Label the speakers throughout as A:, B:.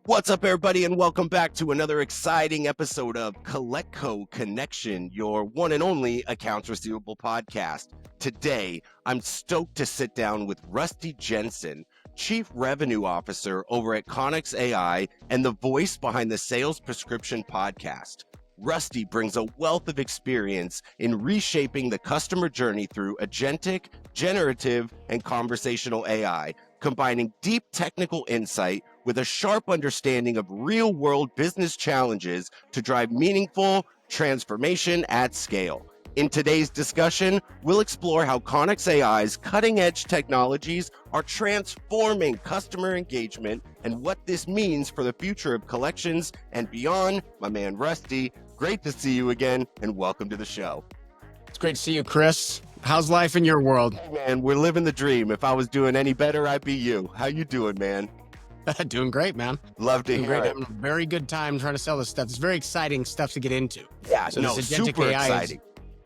A: What's up, everybody, and welcome back to another exciting episode of CollectCo Connection, your one and only accounts receivable podcast. Today, I'm stoked to sit down with Rusty Jensen, Chief Revenue Officer over at ConnexAI and the voice behind the Sales Prescription podcast. Rusty brings a wealth of experience in reshaping the customer journey through agentic, generative, and conversational AI, combining deep technical insight with a sharp understanding of real-world business challenges to drive meaningful transformation at scale. In today's discussion, we'll explore how ConnexAI's cutting-edge technologies are transforming customer engagement and what this means for the future of collections and beyond. My man Rusty, great to see you again, and welcome to the show.
B: It's great to see you, Chris. How's life in your world?
A: Hey man, we're living the dream. If I was doing any better, I'd be you. How you doing, man?
B: Doing great, man.
A: Love to hear it.
B: Having a very good time trying to sell this stuff. It's very exciting stuff to get into.
A: Yeah,
B: So
A: no,
B: this agentic
A: super
B: AI
A: exciting.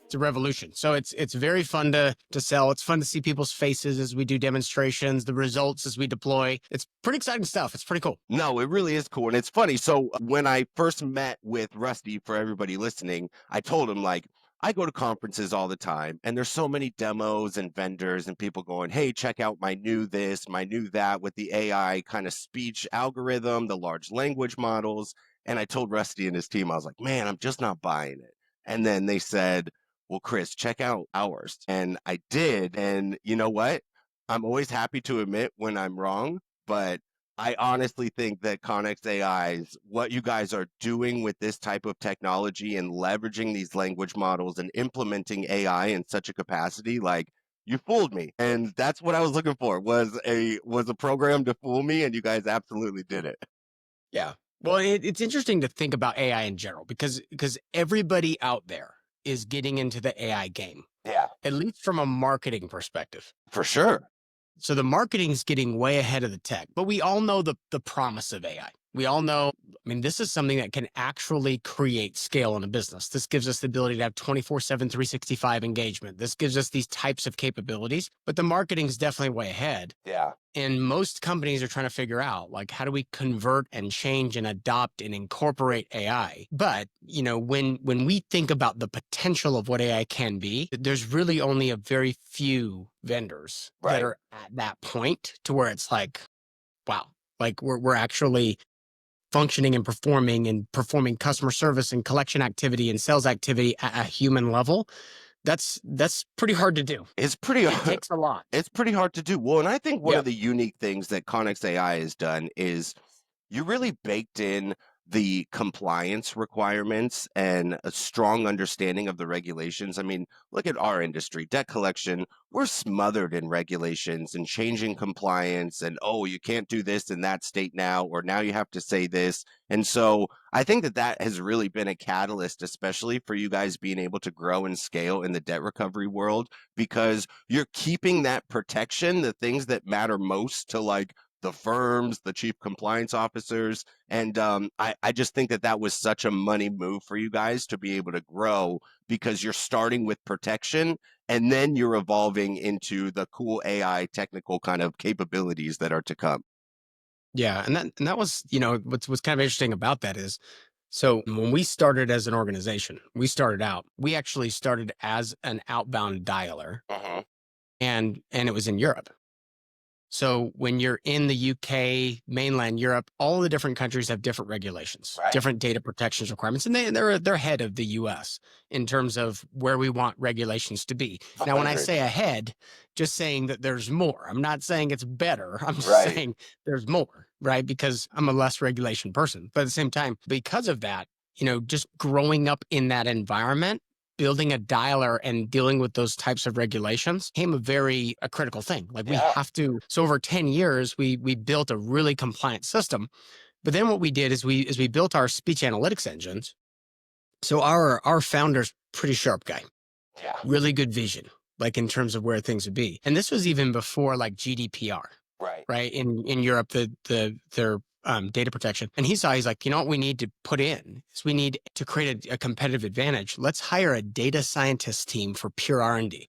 B: It's a revolution. So it's very fun to sell. It's fun to see people's faces as we do demonstrations, the results as we deploy. It's pretty exciting stuff. It's pretty cool.
A: No, it really is cool. And it's funny. So when I first met with Rusty, for everybody listening, I told him, like, I go to conferences all the time, and there's so many demos and vendors and people going, hey, check out my new this, my new that with the AI kind of speech algorithm, the large language models. And I told Rusty and his team, I was like, man, I'm just not buying it. And then they said, well, Chris, check out ours. And I did. And you know what? I'm always happy to admit when I'm wrong, but I honestly think that ConnexAI's, what you guys are doing with this type of technology and leveraging these language models and implementing AI in such a capacity, like, you fooled me. And that's what I was looking for, was a program to fool me, and you guys absolutely did it.
B: Yeah. Well, it's interesting to think about AI in general because everybody out there is getting into the AI game.
A: Yeah,
B: At least from a marketing perspective.
A: for sure.
B: So the marketing's getting way ahead of the tech, but we all know the promise of AI. We all know, I mean, this is something that can actually create scale in a business. This gives us the ability to have 24/7, 365 engagement. This gives us these types of capabilities, but the marketing's definitely way ahead.
A: Yeah.
B: And most companies are trying to figure out, like, how do we convert and change and adopt and incorporate AI? But, you know, when we think about the potential of what AI can be, there's really only a very few vendors
A: Right.
B: that are at that point to where it's like, wow, like we're actually functioning and performing customer service and collection activity and sales activity at a human level. That's pretty hard to do.
A: It's pretty
B: It takes a lot.
A: It's pretty hard to do. Well, and I think one
B: Yep.
A: of the unique things that ConnexAI has done is you really baked in the compliance requirements and a strong understanding of the regulations. I mean, look at our industry, debt collection. We're smothered in regulations and changing compliance and, oh, you can't do this in that state now, or now you have to say this. And so I think that has really been a catalyst, especially for you guys being able to grow and scale in the debt recovery world, because you're keeping that protection, the things that matter most to, like, the firms, the chief compliance officers. And I just think that was such a money move for you guys to be able to grow, because you're starting with protection and then you're evolving into the cool AI technical kind of capabilities that are to come.
B: Yeah. And that was, you know, what's kind of interesting about that is, so when we started as an organization, we actually started as an outbound dialer, and it was in Europe. So when you're in the UK, mainland Europe, all the different countries have different regulations,
A: Right.
B: different data protections requirements, and they're ahead of the US in terms of where we want regulations to be. Now, when I say ahead, just saying that there's more. I'm not saying it's better. I'm just
A: Right.
B: saying there's more, right? Because I'm a less regulation person. But at the same time, because of that, you know, just growing up in that environment, building a dialer and dealing with those types of regulations became a critical thing. Like, we have to, so over 10 years, we built a really compliant system. But then what we did is we built our speech analytics engines. So our founder's pretty sharp guy, really good vision, like in terms of where things would be. And this was even before like GDPR, right? In Europe, their data protection. And he's like, you know what we need to put in is we need to create a competitive advantage. Let's hire a data scientist team for pure R&D.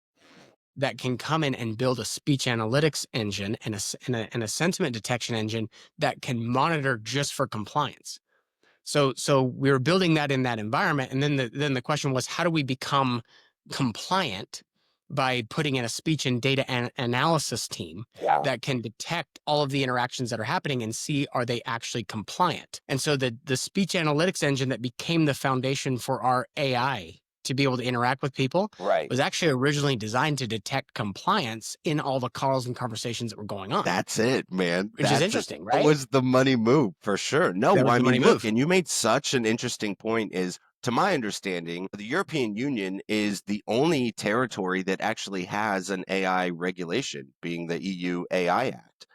B: that can come in and build a speech analytics engine and a sentiment detection engine that can monitor just for compliance. So we were building that in that environment, and then the question was, how do we become compliant by putting in a speech and data analysis team that can detect all of the interactions that are happening and see, are they actually compliant? And so the speech analytics engine that became the foundation for our AI to be able to interact with people was actually originally designed to detect compliance in all the calls and conversations that were going on.
A: That's it, man.
B: Which is interesting,
A: That
B: right?
A: was the money move for sure. No,
B: That was
A: I
B: the
A: mean,
B: money
A: look,
B: move.
A: and you made such an interesting point is, to my understanding, the European Union is the only territory that actually has an AI regulation, being the EU AI Act.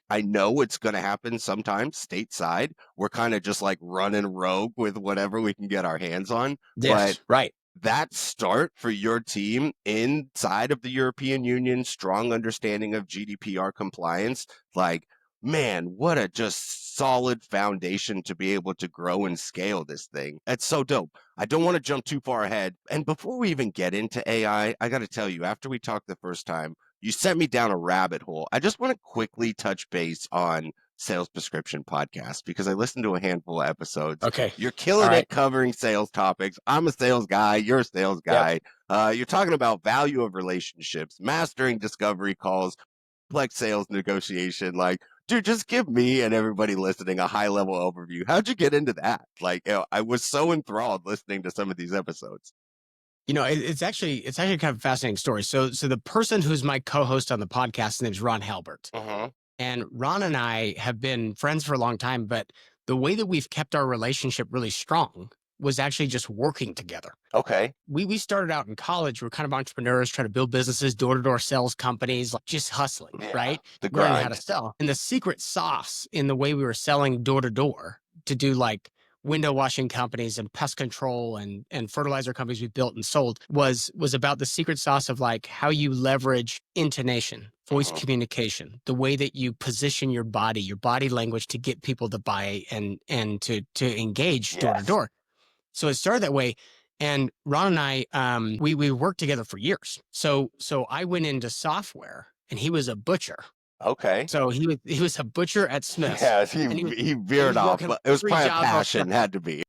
A: I know it's going to happen sometime stateside. We're kind of just like running rogue with whatever we can get our hands on. But
B: Yes, right.
A: that start for your team inside of the European Union, strong understanding of GDPR compliance, like, man, what a just solid foundation to be able to grow and scale this thing. That's so dope. I don't want to jump too far ahead. And before we even get into AI, I got to tell you, after we talked the first time, you sent me down a rabbit hole. I just want to quickly touch base on Sales Prescription Podcast because I listened to a handful of episodes.
B: Okay.
A: You're killing it covering sales topics. I'm a sales guy. You're a sales guy. You're talking about value of relationships, mastering discovery calls, complex sales negotiation. Like, dude, just give me and everybody listening a high level overview. How'd you get into that? Like, I was so enthralled listening to some of these episodes.
B: It's actually kind of a fascinating story. So the person who's my co-host on the podcast, his name's Ron Halbert. And Ron and I have been friends for a long time, but the way that we've kept our relationship really strong was actually just working together.
A: Okay.
B: We started out in college. We're kind of entrepreneurs trying to build businesses, door-to-door sales companies, like just hustling, right?
A: The
B: Learning how to
A: grind.
B: sell. And the secret sauce in the way we were selling door-to-door to do like window washing companies and pest control and fertilizer companies we built and sold was about the secret sauce of like how you leverage intonation, voice communication, the way that you position your body language to get people to buy and to engage door to door. So it started that way. And Ron and I, we worked together for years. So I went into software and he was a butcher.
A: Okay.
B: So he was a butcher at Smith's.
A: Yeah, he veered off, but it was probably a passion, had to be.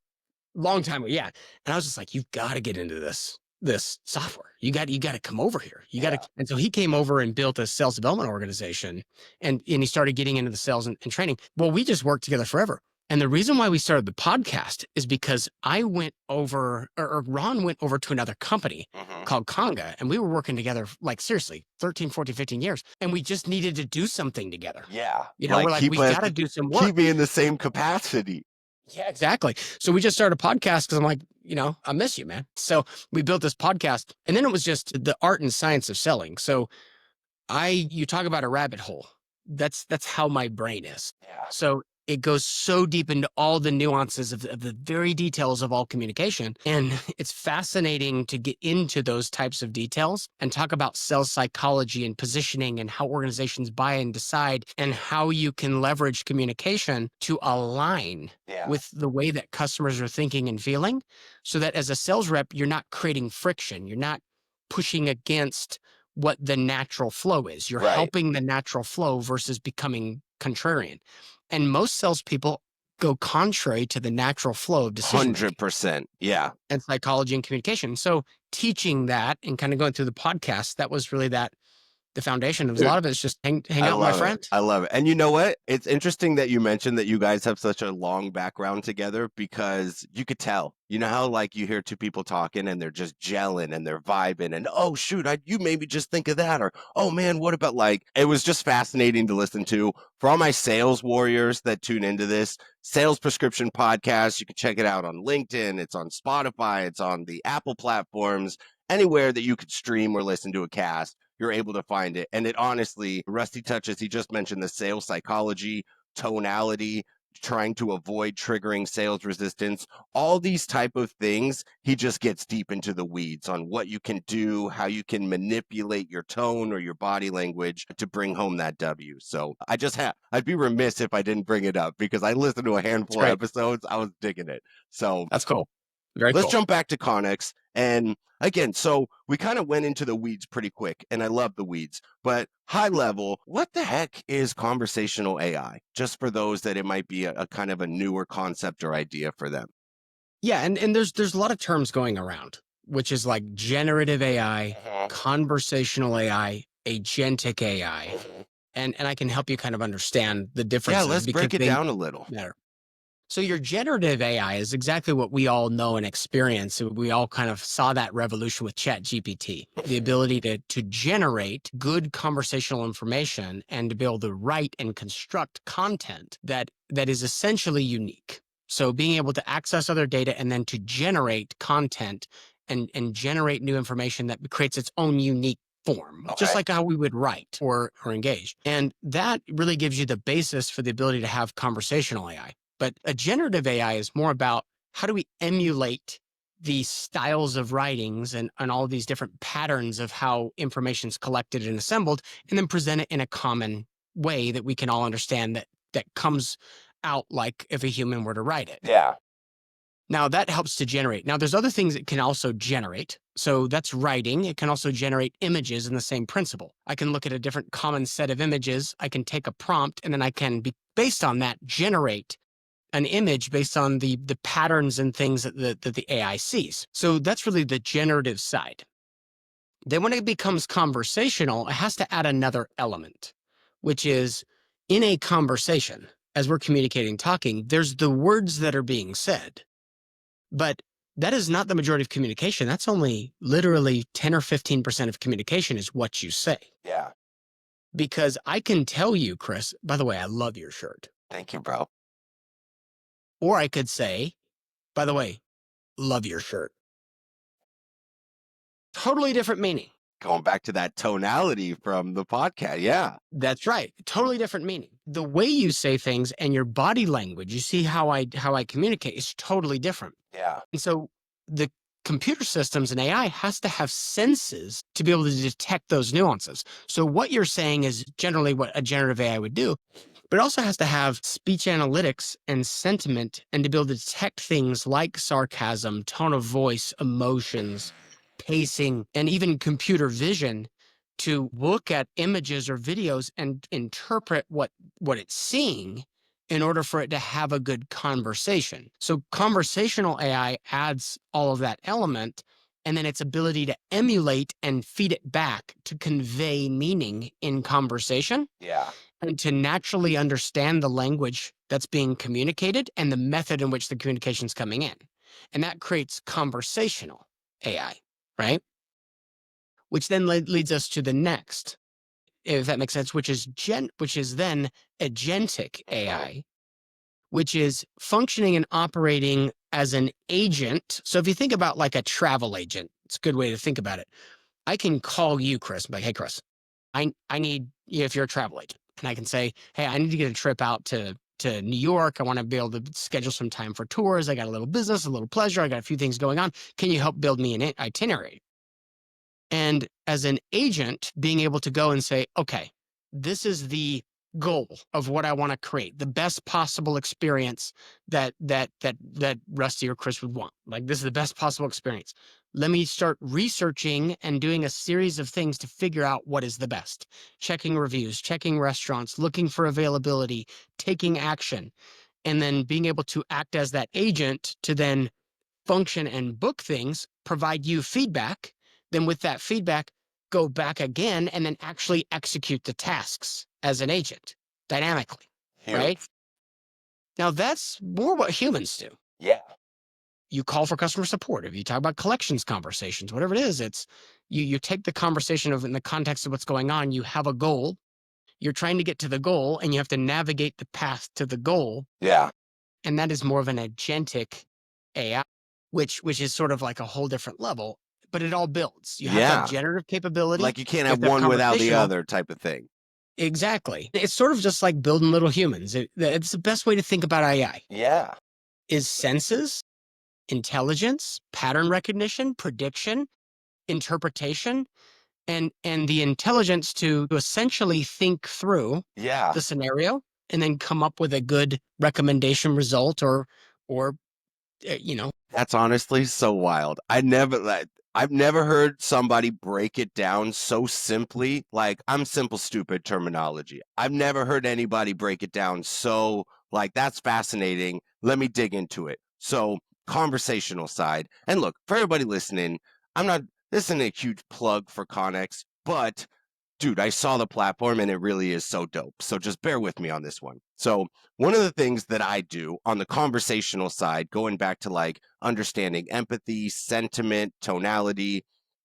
B: Long time ago, yeah. And I was just like, you've got to get into this software. You got to come over here. You got to. And so he came over and built a sales development organization, and he started getting into the sales and training. Well, we just worked together forever. And the reason why we started the podcast is because I went over, or Ron went over to another company called Conga, and we were working together, like seriously, 13, 14, 15 years. And we just needed to do something together.
A: Yeah.
B: We're like, we got to do some work.
A: Keep me in the same capacity.
B: Yeah, exactly. So we just started a podcast because I'm like, I miss you, man. So we built this podcast, and then it was just the art and science of selling. So you talk about a rabbit hole. That's how my brain is.
A: Yeah.
B: So it goes so deep into all the nuances of the very details of all communication. And it's fascinating to get into those types of details and talk about sales psychology and positioning and how organizations buy and decide and how you can leverage communication to align with the way that customers are thinking and feeling, so that as a sales rep, you're not creating friction. You're not pushing against what the natural flow is. You're helping the natural flow versus becoming contrarian. And most salespeople go contrary to the natural flow of decision.
A: 100%. Yeah.
B: And psychology and communication. So teaching that and kind of going through the podcast, that was really the foundation. A lot of it is just hang out with my friend.
A: I love it. And you know what? It's interesting that you mentioned that you guys have such a long background together, because you could tell. You know how like you hear two people talking and they're just gelling and they're vibing and, oh shoot, you made me just think of that, or oh man, what about, like, it was just fascinating to listen to. For all my sales warriors that tune into this Sales Prescription Podcast, you can check it out on LinkedIn, it's on Spotify, it's on the Apple platforms, anywhere that you could stream or listen to a cast, you're able to find it. And it honestly, Rusty touches, he just mentioned the sales psychology, tonality, trying to avoid triggering sales resistance, all these type of things. He just gets deep into the weeds on what you can do, how you can manipulate your tone or your body language to bring home that W. So I'd be remiss if I didn't bring it up, because I listened to a handful of episodes. I was digging it. So
B: that's cool. Very cool.
A: Let's jump back to Connex. And again, so we kind of went into the weeds pretty quick, and I love the weeds, but high level, what the heck is conversational AI? Just for those that it might be a kind of a newer concept or idea for them.
B: Yeah, and there's a lot of terms going around, which is like generative AI, conversational AI, agentic AI. And I can help you kind of understand the differences.
A: Yeah, let's
B: because
A: break it
B: they
A: down a little.
B: matter. So your generative AI is exactly what we all know and experience. We all kind of saw that revolution with ChatGPT, the ability to generate good conversational information and to be able to write and construct content that is essentially unique. So being able to access other data and then to generate content and generate new information that creates its own unique form, just like how we would write or engage. And that really gives you the basis for the ability to have conversational AI. But a generative AI is more about how do we emulate these styles of writings and all these different patterns of how information is collected and assembled, and then present it in a common way that we can all understand that comes out like if a human were to write it.
A: Yeah.
B: Now that helps to generate. Now there's other things it can also generate. So that's writing. It can also generate images in the same principle. I can look at a different common set of images. I can take a prompt and then I can be based on that generate an image based on the patterns and things that the AI sees. So that's really the generative side. Then when it becomes conversational, it has to add another element, which is in a conversation, as we're communicating, talking, there's the words that are being said. But that is not the majority of communication. That's only literally 10 or 15% of communication is what you say.
A: Yeah.
B: Because I can tell you, Chris, by the way, I love your shirt.
A: Thank you, bro.
B: Or I could say, by the way, love your shirt. Totally different meaning.
A: Going back to that tonality from the podcast. Yeah.
B: That's right. Totally different meaning. The way you say things and your body language, you see how I communicate is totally different.
A: Yeah.
B: And so the computer systems and AI has to have senses to be able to detect those nuances. So what you're saying is generally what a generative AI would do, but it also has to have speech analytics and sentiment and to be able to detect things like sarcasm, tone of voice, emotions, pacing, and even computer vision to look at images or videos and interpret what it's seeing in order for it to have a good conversation. So conversational AI adds all of that element and then its ability to emulate and feed it back to convey meaning in conversation.
A: Yeah.
B: And to naturally understand the language that's being communicated and the method in which the communication is coming in. And that creates conversational AI, right? Which then leads us to the next, if that makes sense, which is then agentic AI, which is functioning and operating as an agent. So if you think about like a travel agent, it's a good way to think about it. I can call you, Chris, like, hey, Chris, I need, if you're a travel agent, and I can say, hey, I need to get a trip out to New York. I want to be able to schedule some time for tours. I got a little business, a little pleasure. I got a few things going on. Can you help build me an itinerary? And as an agent, being able to go and say, okay, this is the goal of what I want to create, the best possible experience that Rusty or Chris would want. Like, this is the best possible experience. Let me start researching and doing a series of things to figure out what is the best. Checking reviews, checking restaurants, looking for availability, taking action, and then being able to act as that agent to then function and book things, provide you feedback. Then with that feedback, go back again and then actually execute the tasks as an agent dynamically, right? Now that's more what humans do.
A: Yeah.
B: You call for customer support. If you talk about collections conversations, whatever it is, it's you take the conversation of in the context of what's going on, you have a goal, you're trying to get to the goal and you have to navigate the path to the goal.
A: Yeah.
B: And that is more of an agentic AI, which is sort of like a whole different level, but it all builds. You have to have generative capability.
A: Like you can't have one without the other type of thing.
B: Exactly. It's sort of just like building little humans. It's the best way to think about AI.
A: Yeah.
B: Is senses, intelligence, pattern recognition, prediction, interpretation, and the intelligence to essentially think through the scenario and then come up with a good recommendation result or
A: That's honestly so wild. I've never heard somebody break it down so simply. Like, I'm simple, stupid terminology. I've never heard anybody break it down so like that's fascinating. Let me dig into it. So, conversational side. And look, for everybody listening, I'm not this isn't a huge plug for Connex, but dude, I saw the platform and it really is so dope. So just bear with me on this one. So, one of the things that I do on the conversational side, going back to like understanding empathy, sentiment, tonality,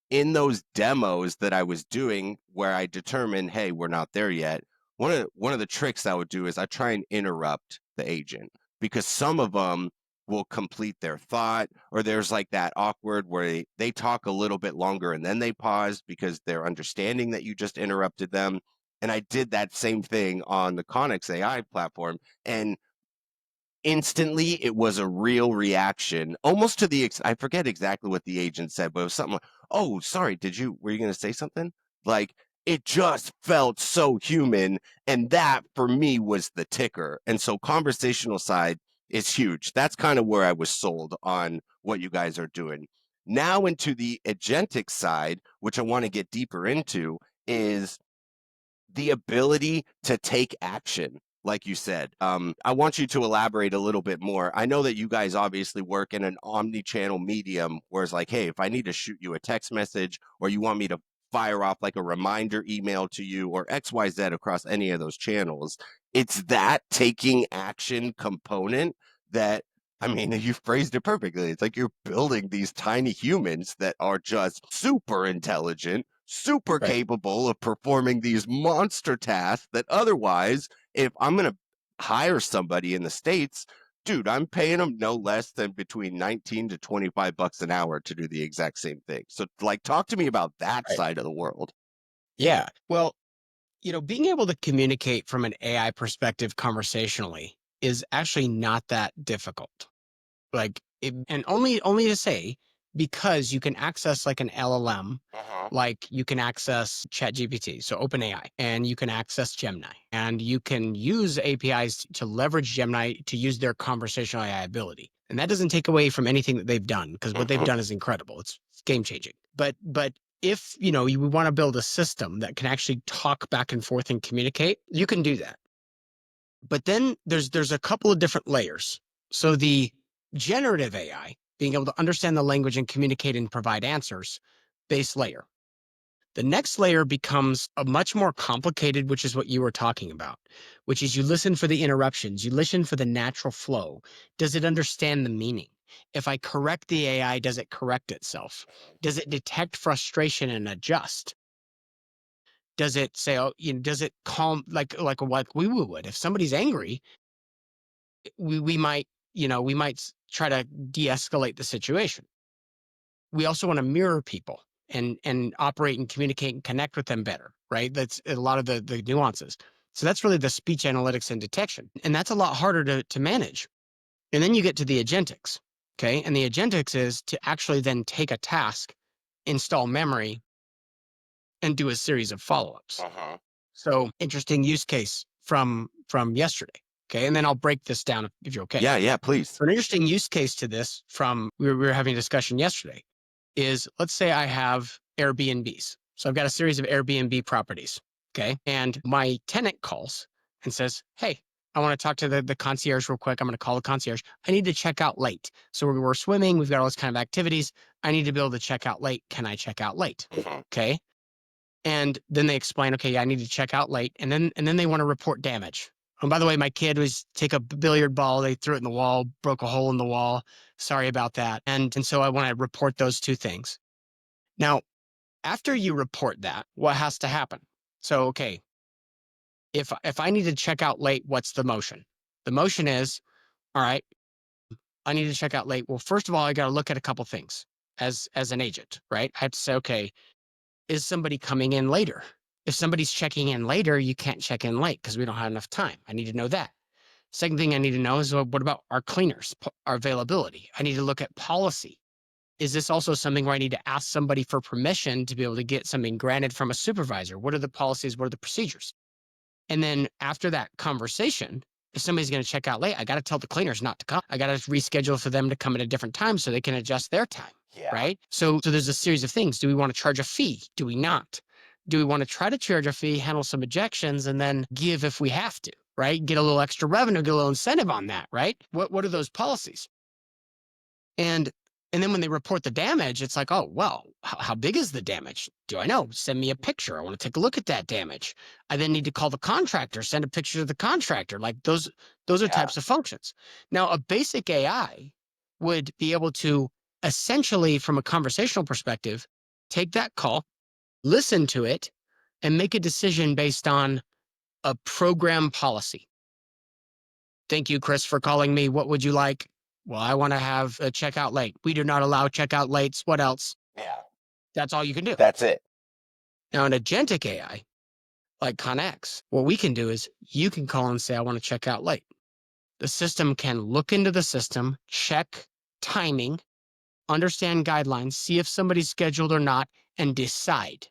A: in those demos that I was doing where I determined, hey, we're not there yet. One of the tricks I would do is I try and interrupt the agent because some of them will complete their thought, or there's like that awkward where they talk a little bit longer and then they pause because they're understanding that you just interrupted them. And I did that same thing on the ConnexAI platform. And instantly it was a real reaction, almost to the I forget exactly what the agent said, but it was something like, oh, sorry, were you going to say something? Like, it just felt so human. And that for me was the ticker. And so conversational side is huge. That's kind of where I was sold on what you guys are doing. Now into the agentic side, which I want to get deeper into, is the ability to take action, like you said. I want you to elaborate a little bit more. I know that you guys obviously work in an omni-channel medium, where it's like, hey, if I need to shoot you a text message or you want me to fire off like a reminder email to you or XYZ across any of those channels, it's that taking action component that I mean, you phrased it perfectly. It's like you're building these tiny humans that are just super intelligent, super
B: Right.
A: capable of performing these monster tasks that otherwise, if I'm going to hire somebody in the States, dude, I'm paying them no less than between 19 to 25 bucks an hour to do the exact same thing. So, like, talk to me about that
B: Right.
A: side of the world.
B: Yeah. Well, being able to communicate from an AI perspective conversationally is actually not that difficult. And only to say, because you can access like an LLM,
A: Uh-huh.
B: like you can access ChatGPT, so OpenAI, and you can access Gemini, and you can use APIs to leverage Gemini to use their conversational AI ability. And that doesn't take away from anything that they've done, because what they've
A: Uh-huh.
B: done is incredible. It's game changing. But if you want to build a system that can actually talk back and forth and communicate, you can do that. But then there's a couple of different layers. So the generative AI, being able to understand the language and communicate and provide answers, base layer. The next layer becomes a much more complicated, which is what you were talking about, which is you listen for the interruptions, you listen for the natural flow. Does it understand the meaning? If I correct the AI, does it correct itself? Does it detect frustration and adjust? Does it say, oh, does it calm like what we would? If somebody's angry, we might, try to de-escalate the situation. We also want to mirror people and operate and communicate and connect with them better, right? That's a lot of the nuances. So that's really the speech analytics and detection. And that's a lot harder to manage. And then you get to the agentics. Okay. And the agentics is to actually then take a task, install memory, and do a series of follow-ups.
A: Uh-huh.
B: So interesting use case from yesterday. Okay. And then I'll break this down if you're okay.
A: Yeah, yeah, please.
B: So an interesting use case to this from we were having a discussion yesterday is, let's say I have Airbnbs. So I've got a series of Airbnb properties. Okay. And my tenant calls and says, hey, I want to talk to the concierge real quick. I'm going to call the concierge. I need to check out late. So we're swimming. We've got all those kind of activities. I need to be able to check out late. Can I check out late?
A: Uh-huh.
B: Okay. And then they explain, okay, yeah, I need to check out late. And then they want to report damage. And by the way, my kid was take a billiard ball, they threw it in the wall, broke a hole in the wall. Sorry about that. And so I want to report those two things. Now, after you report that, what has to happen? So, okay, if I need to check out late, what's the motion? The motion is, all right, I need to check out late. Well, first of all, I got to look at a couple things as an agent, right? I have to say, okay, is somebody coming in later? If somebody's checking in later, you can't check in late because we don't have enough time. I need to know that. Second thing I need to know is, well, what about our cleaners, our availability? I need to look at policy. Is this also something where I need to ask somebody for permission to be able to get something granted from a supervisor? What are the policies? What are the procedures? And then after that conversation, If somebody's going to check out late, I got to tell the cleaners not to come. I got to reschedule for them to come at a different time so they can adjust their time.
A: Yeah.
B: Right. So there's a series of things. Do we want to charge a fee? Do we not? Do we want to try to charge a fee, handle some objections, and then give if we have to, right? Get a little extra revenue, get a little incentive on that, right? What are those policies? And then when they report the damage, it's like, oh, well, how big is the damage? Do I know? Send me a picture. I want to take a look at that damage. I then need to call the contractor, send a picture to the contractor. Like those are types of functions. Now, a basic AI would be able to essentially, from a conversational perspective, take that call, listen to it, and make a decision based on a program policy. Thank you, Chris, for calling me. What would you like? Well, I want to have a checkout late. We do not allow checkout lates. What else?
A: Yeah.
B: That's all you can do.
A: That's it.
B: Now, an agentic AI like Connex, what we can do is you can call and say, I want to check out late. The system can look into the system, check timing, understand guidelines, see if somebody's scheduled or not, and decide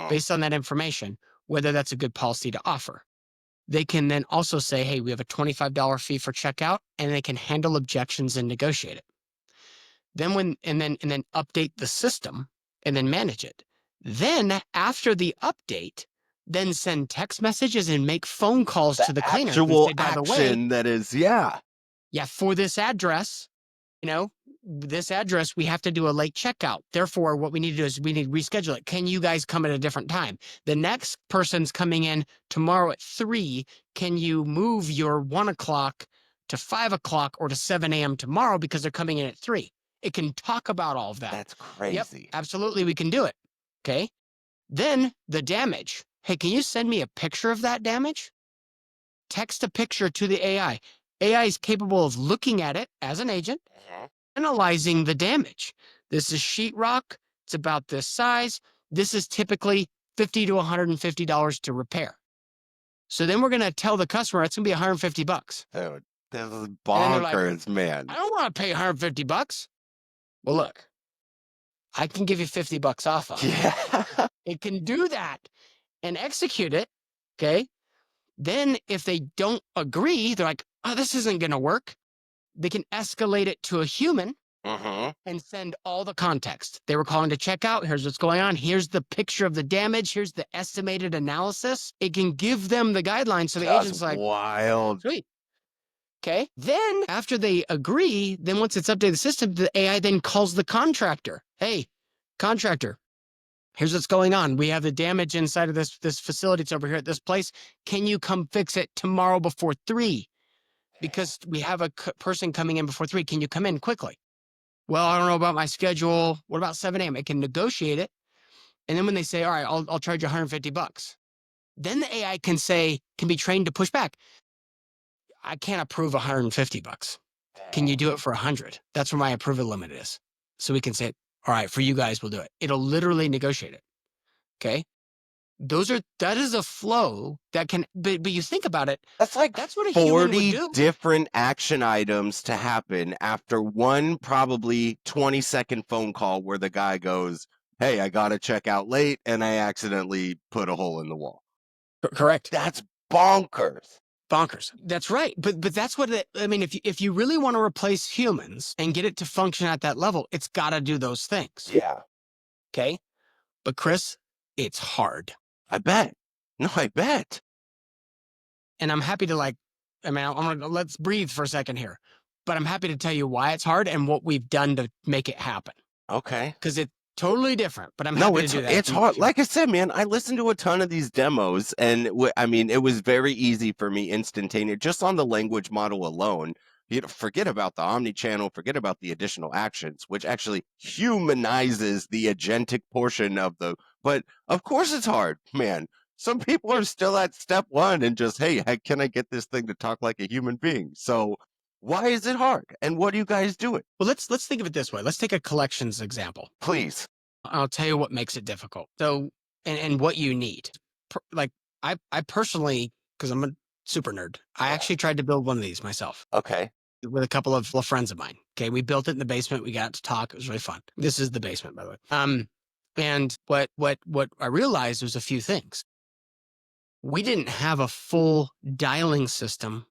B: based on that information whether that's a good policy to offer. They can then also say, hey, we have a $25 fee for checkout, and they can handle objections and negotiate it. Then update the system and then manage it. Then after the update, then send text messages and make phone calls to the cleaners.
A: Actual
B: Say, by the
A: action
B: way,
A: that is, yeah,
B: for this address, this address, we have to do a late checkout. Therefore, what we need to do is we need to reschedule it. Can you guys come at a different time? The next person's coming in tomorrow at 3. Can you move your 1 o'clock to 5 o'clock or to 7 a.m. tomorrow because they're coming in at 3? It can talk about all of that.
A: That's crazy.
B: Yep, absolutely, we can do it. Okay. Then the damage. Hey, can you send me a picture of that damage? Text a picture to the AI. AI is capable of looking at it as an agent, analyzing the damage. This is sheetrock. It's about this size. This is typically $50 to $150 to repair. So then we're going to tell the customer it's going to be $150.
A: Dude, this is bonkers, man.
B: I don't want to pay $150. Well, look, I can give you $50 off on it.
A: Yeah.
B: It can do that and execute it. Okay. Then if they don't agree, they're like, oh, this isn't going to work. They can escalate it to a human and send all the context. They were calling to check out. Here's what's going on. Here's the picture of the damage. Here's the estimated analysis. It can give them the guidelines. So the agent's like,
A: wild.
B: Sweet. Okay. Then after they agree, then once it's updated the system, the AI then calls the contractor. Hey, contractor, here's what's going on. We have the damage inside of this facility. It's over here at this place. Can you come fix it tomorrow before 3? Because we have a person coming in before 3. Can you come in quickly? Well, I don't know about my schedule. What about 7 a.m.? It can negotiate it. And then when they say, all right, I'll charge you $150. Then the AI can be trained to push back. I can't approve $150. Can you do it for 100? That's where my approval limit is. So we can say, all right, for you guys, we'll do it. It'll literally negotiate it. Okay. That is a flow that can, but you think about it.
A: That's like
B: that's what a human would
A: 40
B: do.
A: different action items to happen after one probably 20-second phone call where the guy goes, hey, I got to check out late and I accidentally put a hole in the wall.
B: Correct.
A: That's bonkers.
B: That's right. But that's what if you really want to replace humans and get it to function at that level, it's got to do those things.
A: Yeah.
B: Okay. But Chris, it's hard.
A: I bet. No, I bet.
B: And I'm happy to let's breathe for a second here, but I'm happy to tell you why it's hard and what we've done to make it happen.
A: Okay.
B: Because it's totally different, but I'm happy to do that.
A: It's hard. Like I said, man, I listened to a ton of these demos and it was very easy for me instantaneous, just on the language model alone. Forget about the omnichannel, forget about the additional actions, which actually humanizes the agentic portion of but of course it's hard, man. Some people are still at step 1 and just, hey, can I get this thing to talk like a human being? So why is it hard? And what do you guys do it?
B: Well, let's think of it this way. Let's take a collections example.
A: Please.
B: I'll tell you what makes it difficult. So, and what you need. I personally, because I'm a super nerd, I actually tried to build one of these myself.
A: Okay.
B: With a couple of friends of mine. Okay. We built it in the basement. We got to talk. It was really fun. This is the basement, by the way. And what I realized was a few things. We didn't have a full dialing system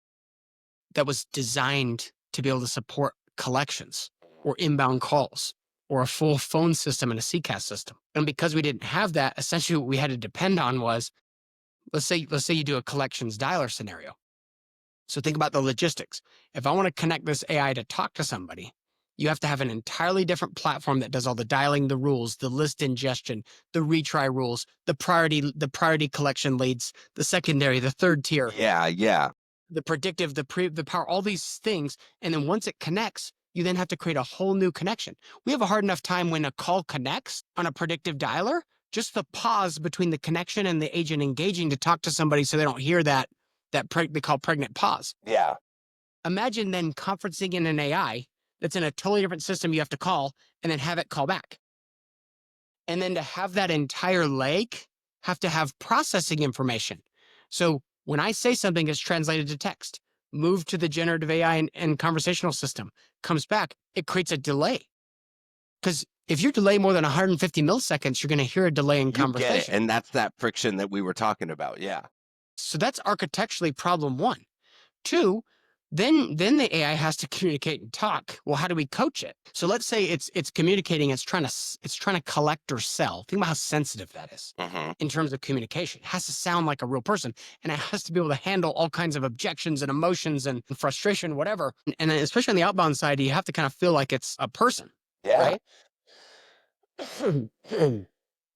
B: that was designed to be able to support collections or inbound calls or a full phone system and a CCAS system. And because we didn't have that, essentially what we had to depend on was, let's say you do a collections dialer scenario. So think about the logistics. If I want to connect this AI to talk to somebody, you have to have an entirely different platform that does all the dialing, the rules, the list ingestion, the retry rules, the priority collection leads, the secondary, the third tier.
A: Yeah.
B: The predictive, the power, all these things. And then once it connects, you then have to create a whole new connection. We have a hard enough time when a call connects on a predictive dialer, just the pause between the connection and the agent engaging to talk to somebody so they don't hear that they call pregnant pause.
A: Yeah.
B: Imagine then conferencing in an AI that's in a totally different system you have to call and then have it call back. And then to have that entire leg have to have processing information. So when I say something is translated to text, moved to the generative AI and conversational system, comes back, it creates a delay. Because if you delay more than 150 milliseconds, you're going to hear a delay in conversation.
A: Get it. And that's that friction that we were talking about. Yeah.
B: So that's architecturally problem one. Two, then the AI has to communicate and talk. Well, how do we coach it? So let's say it's communicating, it's trying to collect or sell. Think about how sensitive that is in terms of communication. It has to sound like a real person, and it has to be able to handle all kinds of objections and emotions and frustration, whatever. And especially on the outbound side, you have to kind of feel like it's a person, right?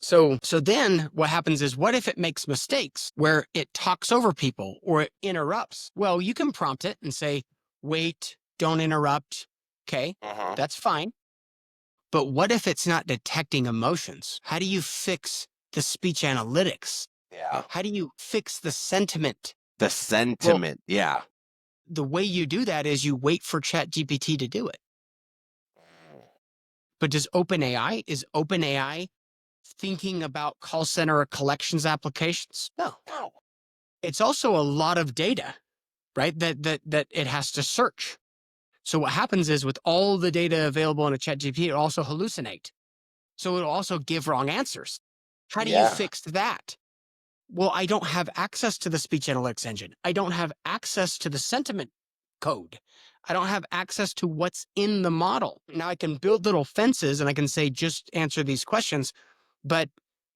B: So then what happens is, what if it makes mistakes where it talks over people or it interrupts? Well, you can prompt it and say, wait, don't interrupt. Okay, that's fine. But what if it's not detecting emotions? How do you fix the speech analytics?
A: Yeah.
B: How do you fix the sentiment?
A: The sentiment. Well, yeah.
B: The way you do that is you wait for ChatGPT to do it. But is OpenAI thinking about call center or collections applications? No. It's also a lot of data, right? That it has to search. So what happens is, with all the data available in a ChatGPT, it also hallucinate. So it'll also give wrong answers. How do you fix that? Well, I don't have access to the speech analytics engine. I don't have access to the sentiment code. I don't have access to what's in the model. Now I can build little fences and I can say, just answer these questions. But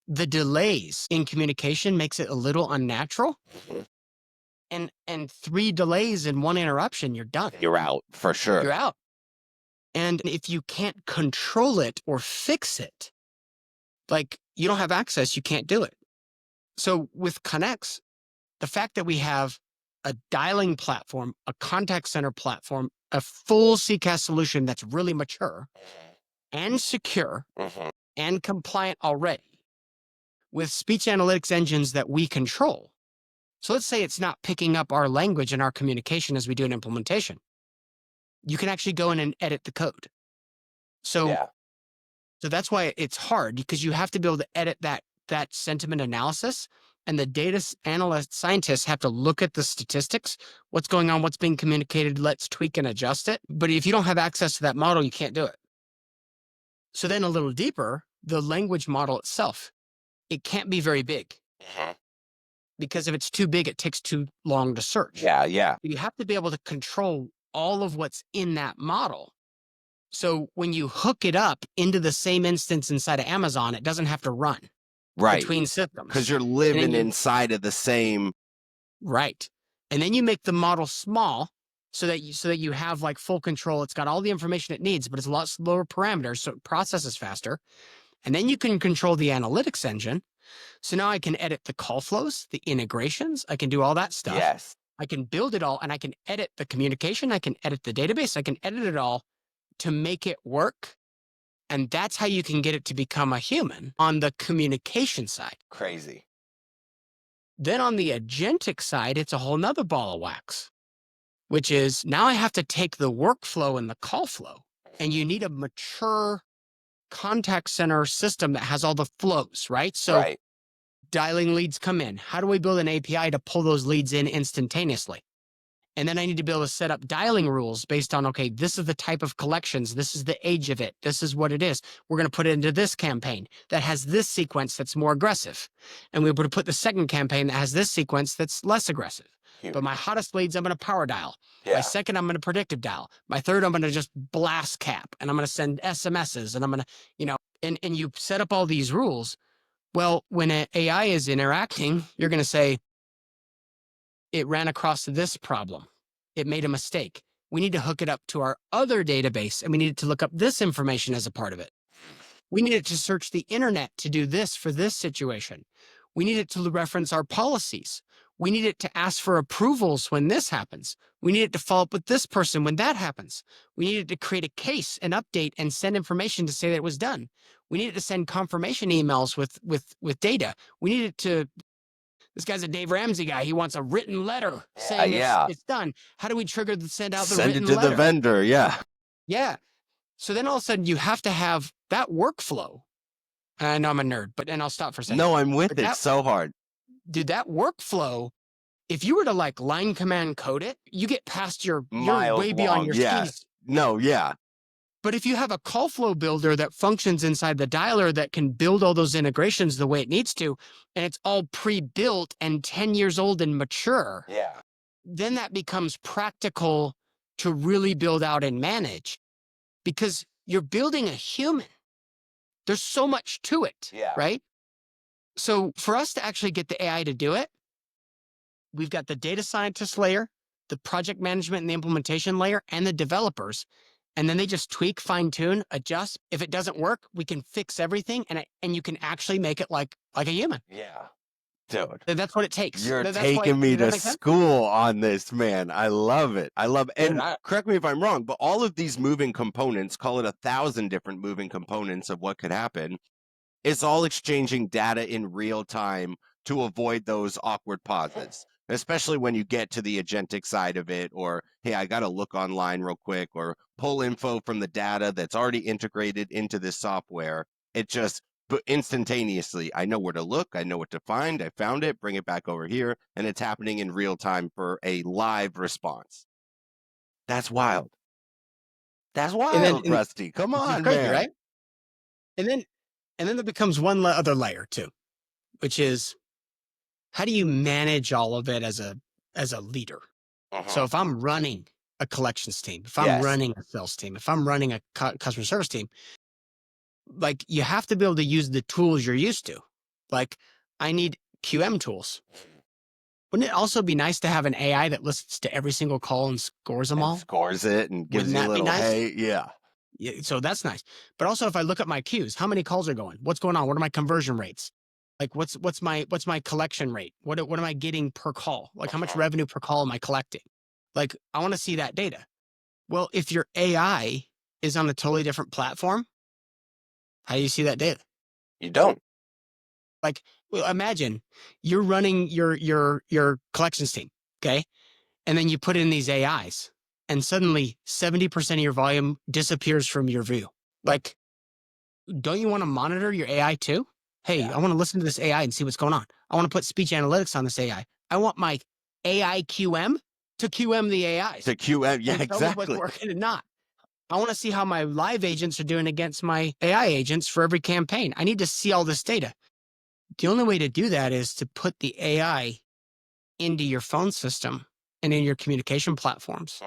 B: the delays in communication makes it a little unnatural. And 3 delays and 1 interruption, you're done.
A: You're out for sure.
B: You're out. And if you can't control it or fix it, like you don't have access, you can't do it. So with Connex, the fact that we have a dialing platform, a contact center platform, a full CCAS solution that's really mature and secure and compliant already, with speech analytics engines that we control. So let's say it's not picking up our language and our communication as we do an implementation. You can actually go in and edit the code. So that's why it's hard, because you have to be able to edit that sentiment analysis, and the data analyst scientists have to look at the statistics, what's going on, what's being communicated, let's tweak and adjust it. But if you don't have access to that model, you can't do it. So then a little deeper, the language model itself, it can't be very big. Because if it's too big, it takes too long to search.
A: Yeah.
B: You have to be able to control all of what's in that model. So when you hook it up into the same instance inside of Amazon, it doesn't have to run between systems.
A: Because you're living inside of the same.
B: Right. And then you make the model small so that you have like full control. It's got all the information it needs, but it's a lot slower parameters, so it processes faster. And then you can control the analytics engine. So now I can edit the call flows, the integrations. I can do all that stuff.
A: Yes.
B: I can build it all, and I can edit the communication. I can edit the database. I can edit it all to make it work. And that's how you can get it to become a human on the communication side.
A: Crazy.
B: Then on the agentic side, it's a whole nother ball of wax, which is now I have to take the workflow and the call flow, and you need a mature contact center system that has all the flows, right? So dialing leads come in. How do we build an API to pull those leads in instantaneously? And then I need to be able to set up dialing rules based on, okay, this is the type of collections. This is the age of it. This is what it is. We're going to put it into this campaign that has this sequence that's more aggressive. And we're going to put the second campaign that has this sequence that's less aggressive.
A: Huge.
B: But my hottest leads, I'm going to power dial.
A: Yeah.
B: My second, I'm going to predictive dial. My third, I'm going to just blast cap. And I'm going to send SMSs. And I'm going to, and you set up all these rules. Well, when an AI is interacting, you're going to say, it ran across this problem. It made a mistake. We need to hook it up to our other database, and we needed to look up this information as a part of it. We needed to search the internet to do this for this situation. We need it to reference our policies. We need it to ask for approvals when this happens. We need it to follow up with this person when that happens. We needed to create a case, an update, and send information to say that it was done. We needed to send confirmation emails with data. We needed to, this guy's a Dave Ramsey guy. He wants a written letter saying it's done. How do we trigger the send out the
A: Send
B: written
A: it to
B: letter?
A: the vendor. Yeah.
B: Yeah. So then all of a sudden you have to have that workflow. I know I'm a nerd, and I'll stop for a second.
A: No, I'm with it so hard.
B: Dude, that workflow, if you were to like line command code it, you get past you're way beyond your skis.
A: No, yeah.
B: But if you have a call flow builder that functions inside the dialer that can build all those integrations the way it needs to, and it's all pre-built and 10 years old and mature, then that becomes practical to really build out and manage because you're building a human. There's so much to it, right? So for us to actually get the AI to do it, we've got the data scientist layer, the project management and the implementation layer, and the developers. And then they just tweak, fine tune, adjust. If it doesn't work, we can fix everything, and you can actually make it like a human.
A: Yeah, dude,
B: that's what it takes.
A: You're taking me to school on this, man. I love it. I love it. And correct me if I'm wrong, but all of these moving components, call it 1,000 different moving components of what could happen, is all exchanging data in real time to avoid those awkward pauses. Especially when you get to the agentic side of it, or, hey, I got to look online real quick, or pull info from the data that's already integrated into this software. It just, but instantaneously, I know where to look, I know what to find, I found it, bring it back over here, and it's happening in real time for a live response. That's wild. That's wild, Rusty. Come on,
B: crazy,
A: man.
B: Right? And then there becomes one other layer too, which is, how do you manage all of it as a leader? So if I'm running a collections team, if I'm running a sales team, if I'm running a customer service team, like you have to be able to use the tools you're used to. Like I need QM tools. Wouldn't it also be nice to have an AI that listens to every single call and scores them all?
A: Scores it and gives you a little, hey, yeah.
B: So that's nice. But also if I look at my queues, how many calls are going? What's going on? What are my conversion rates? Like what's my collection rate? What am I getting per call? Like how much revenue per call am I collecting? Like I want to see that data. Well, if your AI is on a totally different platform, how do you see that data?
A: You don't.
B: Like, well, imagine you're running your collections team, okay? And then you put in these AIs and suddenly 70% of your volume disappears from your view. Like, don't you want to monitor your AI too? Hey, I want to listen to this AI and see what's going on. I want to put speech analytics on this AI. I want my AI QM to QM the AIs.
A: To QM, yeah, exactly.
B: Tell me what's working and not. I want to see how my live agents are doing against my AI agents for every campaign. I need to see all this data. The only way to do that is to put the AI into your phone system and in your communication platforms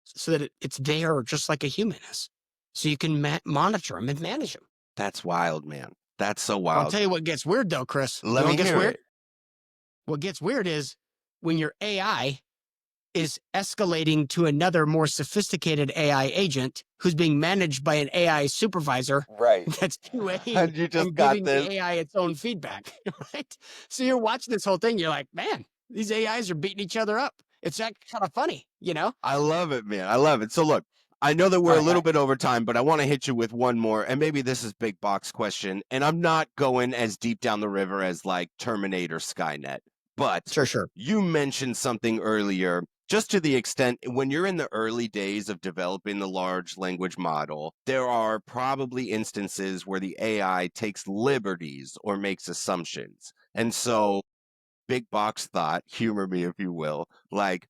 B: so that it's there just like a human is. So you can monitor them and manage them.
A: That's wild, man. That's so wild.
B: I'll tell you what gets weird though, Chris.
A: Let me hear it.
B: What gets weird is when your AI is escalating to another more sophisticated AI agent who's being managed by an AI supervisor.
A: Right.
B: That's QA
A: and you just
B: and
A: got
B: giving
A: this.
B: the AI its own feedback, right? So you're watching this whole thing. You're like, man, these AIs are beating each other up. It's kind of funny, you know?
A: I love it, man. I love it. So look, I know that we're a little bit over time, but I want to hit you with one more. And maybe this is big box question. And I'm not going as deep down the river as like Terminator Skynet. But
B: sure.
A: You mentioned something earlier, just to the extent when you're in the early days of developing the large language model, there are probably instances where the AI takes liberties or makes assumptions. And so big box thought, humor me if you will, like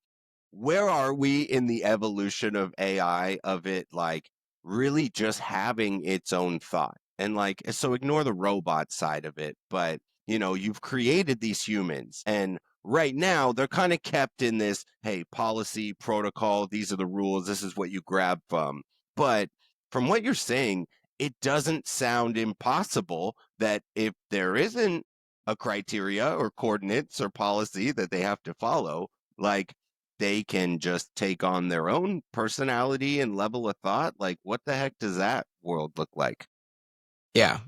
A: where are we in the evolution of AI, of it like really just having its own thought? And like, so ignore the robot side of it, but you've created these humans, and right now they're kind of kept in this, hey, policy, protocol, these are the rules, this is what you grab from. But from what you're saying, it doesn't sound impossible that if there isn't a criteria or coordinates or policy that they have to follow, like they can just take on their own personality and level of thought. Like, what the heck does that world look like?
B: Yeah.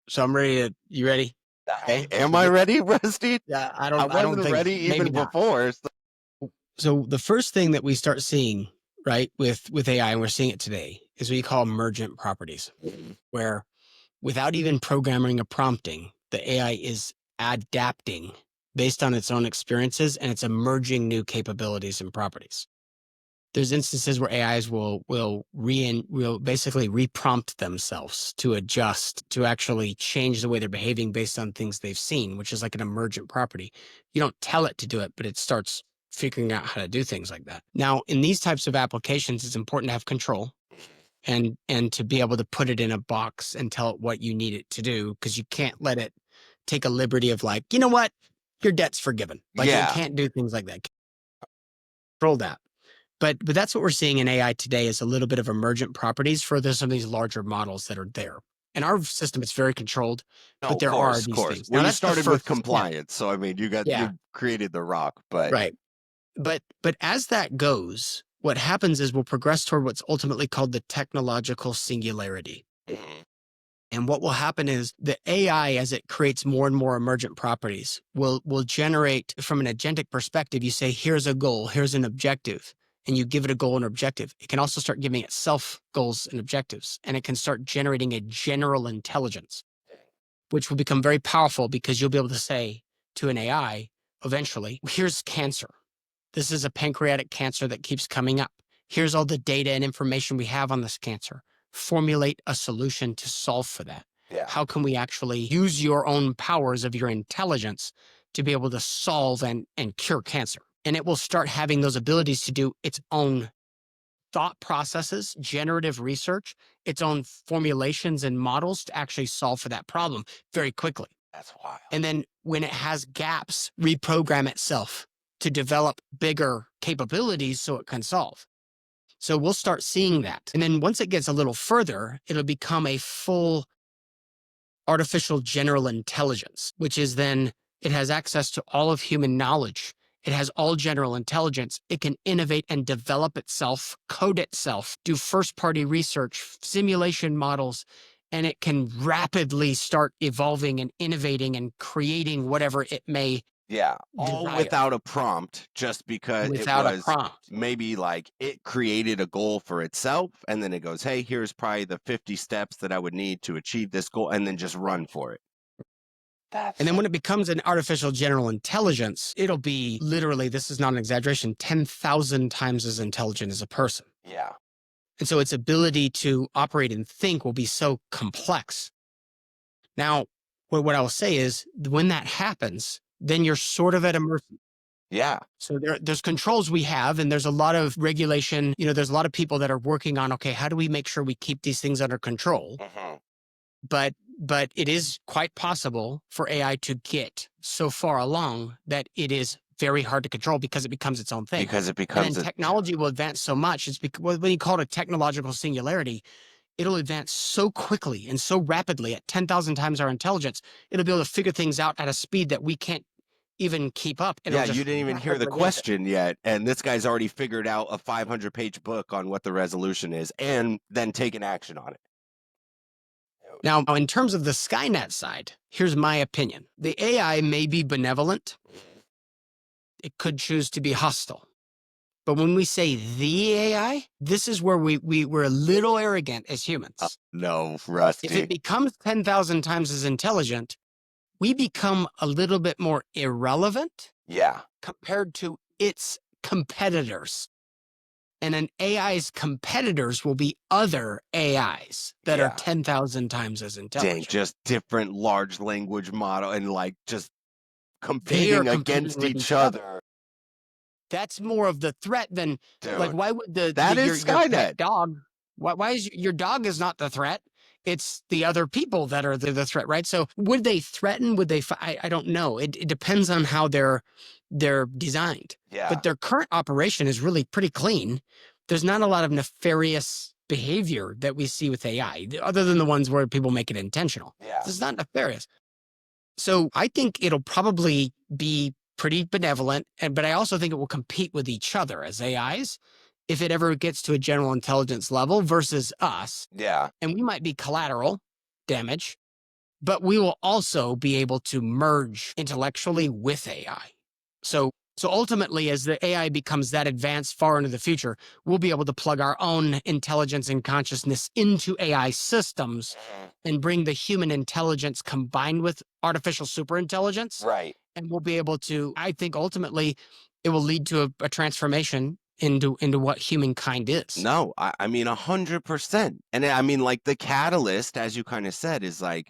B: So I'm ready to, you ready? Okay.
A: Am I ready, Rusty?
B: Yeah,
A: I
B: I don't
A: wasn't
B: think,
A: ready
B: maybe
A: even
B: not.
A: before.
B: So the first thing that we start seeing, right, with AI, and we're seeing it today, is what you call emergent properties, where without even programming or prompting, the AI is adapting based on its own experiences, and it's emerging new capabilities and properties. There's instances where AIs will basically reprompt themselves to adjust, to actually change the way they're behaving based on things they've seen, which is like an emergent property. You don't tell it to do it, but it starts figuring out how to do things like that. Now, in these types of applications, it's important to have control and to be able to put it in a box and tell it what you need it to do, because you can't let it take a liberty of like, you know what, your debt's forgiven. Like, it
A: Yeah.
B: can't do things like that. Control that. But that's what we're seeing in AI today, is a little bit of emergent properties for some of these larger models that are there. In our system, it's very controlled,
A: No,
B: but
A: of
B: there are
A: course, of
B: these
A: course.
B: things.
A: Well,
B: Now,
A: you
B: that's the
A: started with
B: first step.
A: compliance, so I mean,
B: Yeah,
A: you created the rock, but
B: right. But as that goes, what happens is we'll progress toward what's ultimately called the technological singularity. And what will happen is the AI, as it creates more and more emergent properties, will generate, from an agentic perspective, you say, here's a goal, here's an objective, and you give it a goal and objective. It can also start giving itself goals and objectives, and it can start generating a general intelligence, which will become very powerful, because you'll be able to say to an AI eventually, here's cancer. This is a pancreatic cancer that keeps coming up. Here's all the data and information we have on this cancer. Formulate a solution to solve for that.
A: yeah.
B: How can we actually use your own powers of your intelligence to be able to solve and cure cancer? And it will start having those abilities to do its own thought processes, generative research, its own formulations and models to actually solve for that problem very quickly.
A: That's wild.
B: And then when it has gaps, reprogram itself to develop bigger capabilities so it can solve. So we'll start seeing that. And then once it gets a little further, it'll become a full artificial general intelligence, which is then it has access to all of human knowledge. It has all general intelligence. It can innovate and develop itself, code itself, do first-party research, simulation models, and it can rapidly start evolving and innovating and creating whatever it may
A: Yeah, all
B: desire
A: without a prompt, just because it
B: without a
A: was
B: prompt.
A: maybe like it created a goal for itself, and then it goes, hey, here's probably the 50 steps that I would need to achieve this goal, and then just run for it.
B: And then when it becomes an artificial general intelligence, it'll be literally, this is not an exaggeration, 10,000 times as intelligent as a person.
A: Yeah.
B: And so its ability to operate and think will be so complex. Now, what I will say is, when that happens, then you're sort of at a mercy.
A: Yeah.
B: So there's controls we have, and there's a lot of regulation. There's a lot of people that are working on, okay, how do we make sure we keep these things under control? But it is quite possible for AI to get so far along that it is very hard to control, because it becomes its own thing.
A: Because it
B: And
A: becomes
B: then technology will advance so much. It's when you call it a technological singularity, it'll advance so quickly and so rapidly at 10,000 times our intelligence. It'll be able to figure things out at a speed that we can't even keep up. And
A: yeah,
B: it'll
A: you
B: just
A: didn't even hear the
B: rapidly advance.
A: question yet, and this guy's already figured out a 500-page book on what the resolution is, and then taken action on it.
B: Now, in terms of the Skynet side, here's my opinion. The AI may be benevolent. It could choose to be hostile. But when we say the AI, this is where we're a little arrogant as humans.
A: No,
B: If
A: Rusty.
B: it becomes 10,000 times as intelligent, we become a little bit more irrelevant
A: Yeah.
B: compared to its competitors. And an AI's competitors will be other AIs that are 10,000 times as
A: Dang,
B: intelligent.
A: just different large language model, and like just
B: They are
A: competing
B: competing
A: against
B: with
A: each other.
B: That's more of the threat than like,
A: Dude,
B: why would
A: that is
B: your
A: Skynet.
B: pet dog, why is your dog is not the threat? It's the other people that are the threat, right? So would they threaten? Would they, I don't know. It depends on how they're designed,
A: Yeah.
B: but their current operation is really pretty clean. There's not a lot of nefarious behavior that we see with AI, other than the ones where people make it intentional.
A: Yeah.
B: It's not nefarious. So I think it'll probably be pretty benevolent, but I also think it will compete with each other as AIs if it ever gets to a general intelligence level versus us.
A: Yeah.
B: And we might be collateral damage, but we will also be able to merge intellectually with AI. So ultimately, as the AI becomes that advanced far into the future, we'll be able to plug our own intelligence and consciousness into AI systems and bring the human intelligence combined with artificial superintelligence.
A: Right.
B: And we'll be able to, I think ultimately, it will lead to a transformation into what humankind is.
A: No, I mean 100%. And I mean, like, the catalyst, as you kind of said, is like,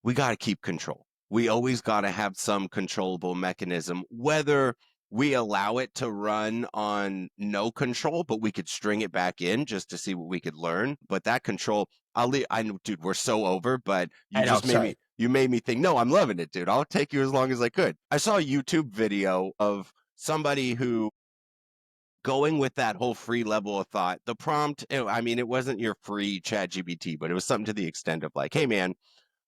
A: we got to keep control. We always got to have some controllable mechanism, whether we allow it to run on no control, but we could string it back in just to see what we could learn. But that control, I know, dude, we're so over, but you
B: I know,
A: just made me think, no, I'm loving it, dude. I'll take you as long as I could. I saw a YouTube video of somebody who going with that whole free level of thought. The prompt, I mean, it wasn't your free chat GPT, but it was something to the extent of like, hey man,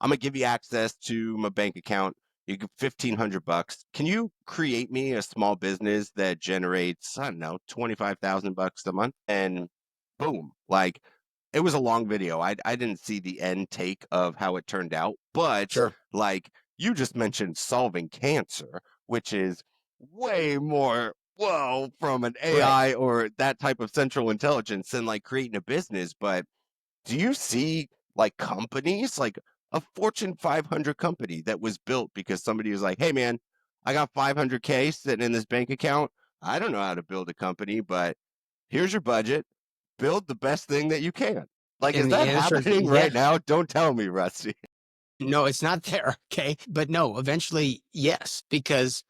A: I'm gonna give you access to my bank account. You get $1,500. Can you create me a small business that generates, I don't know, $25,000 a month? And boom, like, it was a long video. I didn't see the end take of how it turned out, but
B: Sure.
A: like you just mentioned solving cancer, which is way more whoa from an AI or that type of central intelligence than like creating a business. But do you see like companies like a Fortune 500 company that was built because somebody was like, hey man, I got 500K sitting in this bank account. I don't know how to build a company, but here's your budget. Build the best thing that you can. Like, is
B: And the
A: that
B: answer is
A: happening right now? Don't tell me, Rusty.
B: no, it's not there. Okay. But no, eventually, yes, because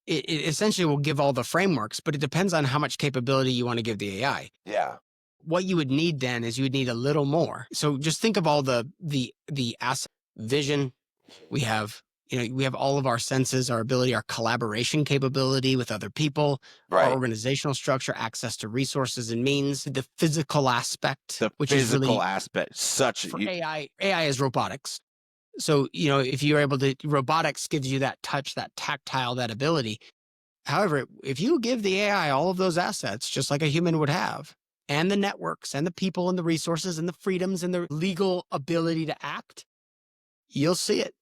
B: it essentially will give all the frameworks, but it depends on how much capability you want to give the AI.
A: Yeah.
B: What you would need then is you would need a little more. So just think of all the asset vision. We have, we have all of our senses, our ability, our collaboration capability with other people, our
A: Right.
B: organizational structure, access to resources and means, the physical aspect,
A: The
B: which is
A: physical
B: really
A: aspect,
B: for AI. AI is robotics. So, if you're able to, robotics gives you that touch, that tactile, that ability. However, if you give the AI all of those assets, just like a human would have, and the networks and the people and the resources and the freedoms and the legal ability to act, you'll see it.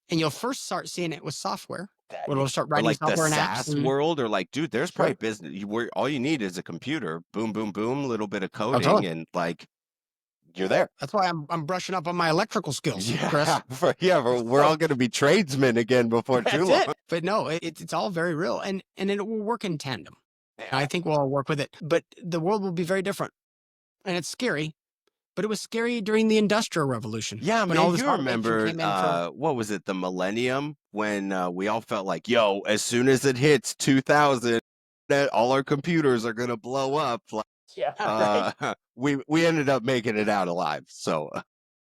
B: And you'll first start seeing it with software. When we'll start
A: or
B: writing
A: like the
B: software and apps.
A: SaaS world, or like, dude, there's probably
B: Sure.
A: business where all you need is a computer, boom, boom, boom, little bit of
B: Totally.
A: coding, and like you're there.
B: That's why I'm brushing up on my electrical skills, Chris.
A: We're all going to be tradesmen again before too long.
B: It. But no, it's all very real, and it will work in tandem.
A: Yeah.
B: I think we'll all work with it, but the world will be very different, and it's scary. But it was scary during the Industrial Revolution.
A: Yeah,
B: when
A: man,
B: all this
A: you
B: automation
A: remember
B: came in for
A: what was it, the millennium, when we all felt like, yo, as soon as it hits 2000, that all our computers are gonna blow up. Like,
B: right.
A: we ended up making it out alive. So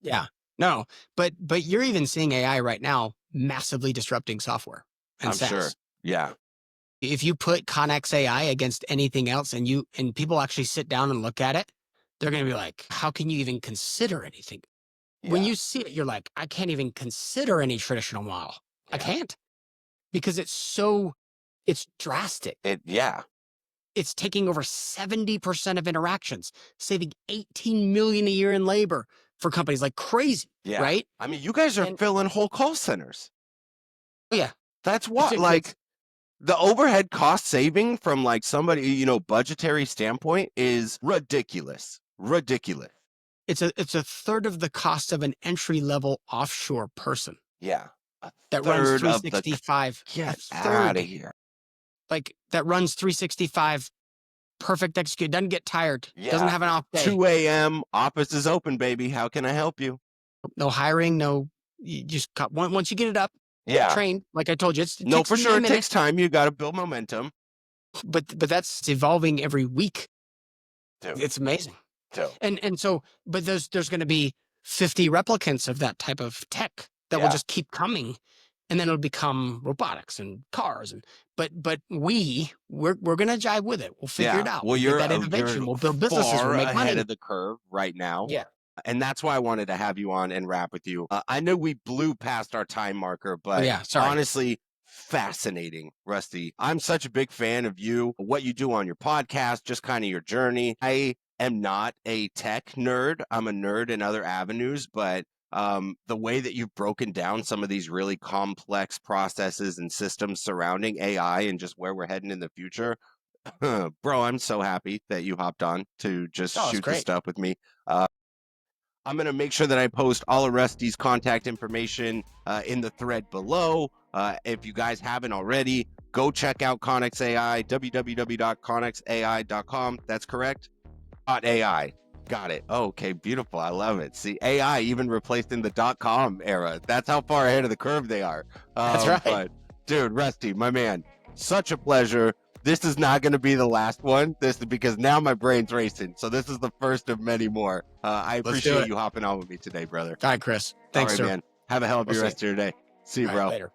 B: Yeah, no, but you're even seeing AI right now massively disrupting software and
A: I'm
B: SaaS.
A: sure. Yeah,
B: If you put ConnexAI against anything else, and people actually sit down and look at it, they're going to be like, how can you even consider anything? When you see it, you're like, I can't even consider any traditional model. I can't, because it's drastic. It's taking over 70% of interactions, saving 18 million a year in labor for companies like crazy.
A: Yeah.
B: Right.
A: I mean, you guys are filling whole call centers.
B: Yeah.
A: That's what, like, the overhead cost saving from like somebody, budgetary standpoint is ridiculous. Ridiculous.
B: It's a third of the cost of an entry level offshore person.
A: Yeah.
B: That runs 365.
A: Get out of here.
B: Like, that runs 365, perfect execute, doesn't get tired, doesn't have an off day.
A: 2 a.m. office is open, baby. How can I help you?
B: No hiring, no. You just once you get it up, trained. Like I told you,
A: for sure. It takes time. You got to build momentum.
B: but that's evolving every week.
A: Dude,
B: It's amazing.
A: dude.
B: And so, but there's going to be 50 replicants of that type of tech that will just keep coming, and then it'll become robotics and cars. And but we're going to jive with it. We'll figure it out.
A: Well,
B: We'll get that innovation.
A: you're
B: We'll build businesses. We'll
A: far
B: make
A: ahead
B: money.
A: of the curve right now.
B: Yeah.
A: And that's why I wanted to have you on and rap with you. I know we blew past our time marker, but honestly, fascinating, Rusty. I'm such a big fan of you, what you do on your podcast, just kind of your journey. I am not a tech nerd. I'm a nerd in other avenues, but the way that you've broken down some of these really complex processes and systems surrounding AI and just where we're heading in the future, bro, I'm so happy that you hopped on to just shoot the stuff with me. I'm going to make sure that I post all of Rusty's contact information in the thread below. If you guys haven't already, go check out ConnexAI, www.connexai.com. That's correct. .ai. Got it. Oh, okay, beautiful. I love it. See, AI even replaced in the .com era. That's how far ahead of the curve they are.
B: That's right.
A: But, dude, Rusty, my man, such a pleasure. This is not going to be the last one. This is because now my brain's racing. So this is the first of many more. I appreciate you hopping on with me today, brother.
B: All right, Chris. Thanks,
A: all right,
B: sir.
A: Man. Have a hell of a rest of your day. See you, bro.
B: Later.